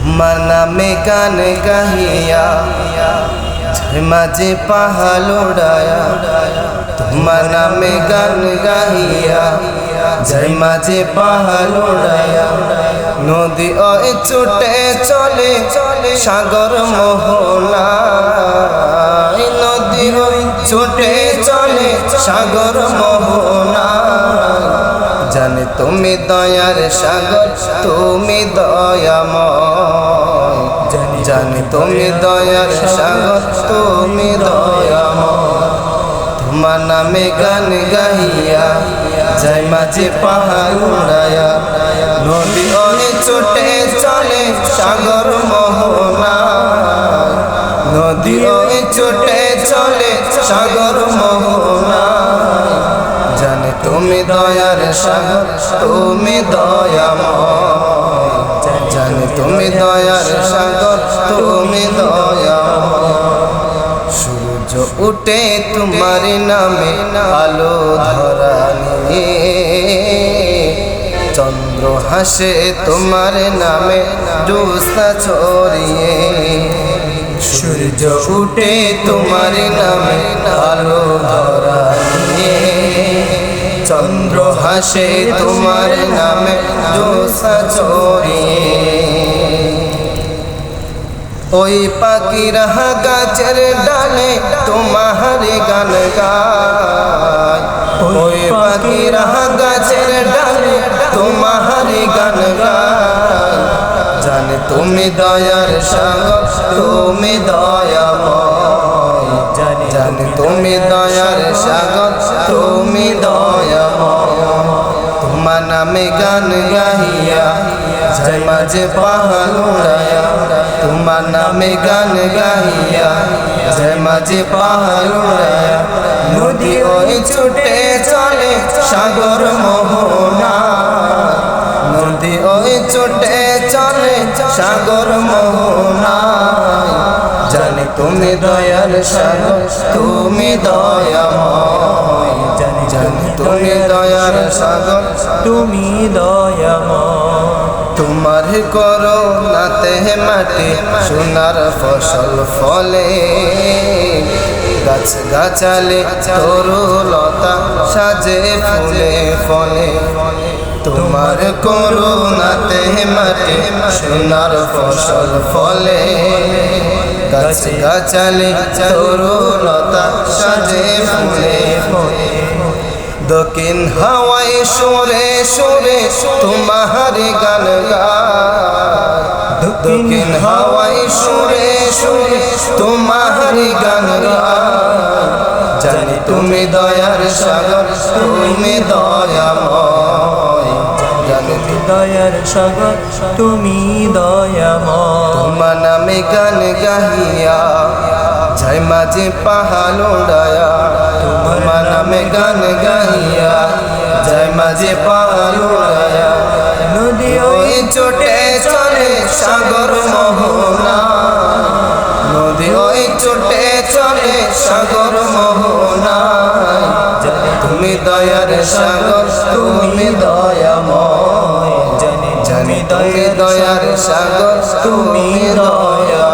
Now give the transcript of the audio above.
তোমার নামে গান গাহিয়া ঝাই মাঝে পাহাড় উড়ায়া, তোমার নামে গান গাহিয়া ঝাই মাঝে পাহাড় উড়ায়া। নদী ওই ছুটে চলে সাগর মোহনায়, নদী ওই ছুটে চলে সাগর মোহনায়। জানি তুমি দয়ার সাগর, তুমি দয়াময়, জানি তুমি দয়ার সাগর, তুমি দয়াময়। তোমার নামে গান গাহিয়া যাই মাঝে পাহাড় উড়ায়া, নদী ওই ছুটে চলে সাগর মোহনায়, নদী ওই ছুটে চলে সাগর মোহনায়। জানি তুমি দয়ার সাগর, তুমি দয়াময়, জানি তুমি দয়ার সাগর, তুমি দয়াময়। সূর্য উঠে তোমার নামে আলো ধরা নিয়ে, চন্দ্র হাসে তোমার নামে জ্যোৎস্না ছড়িয়ে। সূর্য উঠে তোমার নামে আলো ধরা নিয়ে, চন্দ্র হাসে তোমার নামে জ্যোৎস্না ছড়িয়ে। ওই পাখিরা গাছের ডালে তোমার গান গায়, ওই পাখিরা গাছের ডালে তোমার গান গায়। জানি তুমি দয়ার সাগর, তুমি দয়াময়, জানি তুমি দয়ার সাগর, তুমি দয়াময়। তোমার নামে গান গাহিয়া যাই মাঝে পাহাড় উড়ায়া, তোমার নামে গান গাহিয়া যাই মাঝে পাহাড় উড়ায়া। নদী ওই ছুটে চলে সাগর মোহনায়, নদী ওই ছুটে চলে সাগর মোহনায়। জানি তুমি দয়ার সাগর, তুমি দয়াময়, জানি তুমি দয়ার সাগর, তুমি দয়াময়। তোমার করুণাতে মাটি সোনার ফসল ফলে, গাছ গাছালে তরুলতা সাজে ফুলে ফলে। তোমার করুণাতে মাটি সোনার ফসল ফলে, গাছ গাছালে তরুলতা সাজে ফুলে ফলে। দক্ষিণ হাওয়ায় সুরে সুরে তোমার গান গায়, দক্ষিণ হাওয়ায় সুরে সুরে তোমার গান গায়। জানি তুমি দয়ার সাগর, তুমি দয়াময়, জানি তুমি দয়ার সাগর, তুমি দয়াময়। তোমার নামে গান গাহিয়া যাই মাঝে পাহাড় উড়ায়া, তোমার নামে গান গাহিয়া যাই মাঝে পাহাড় উড়ায়া। নদী ওই ছুটে চলে সাগর মোহনায়, নদী ওই ছুটে চলে সাগর মোহনায়। তুমি দয়ার সাগর, তুমি দয়াময়, জানি জানি তুমি দয়ার সাগর, তুমি দয়া।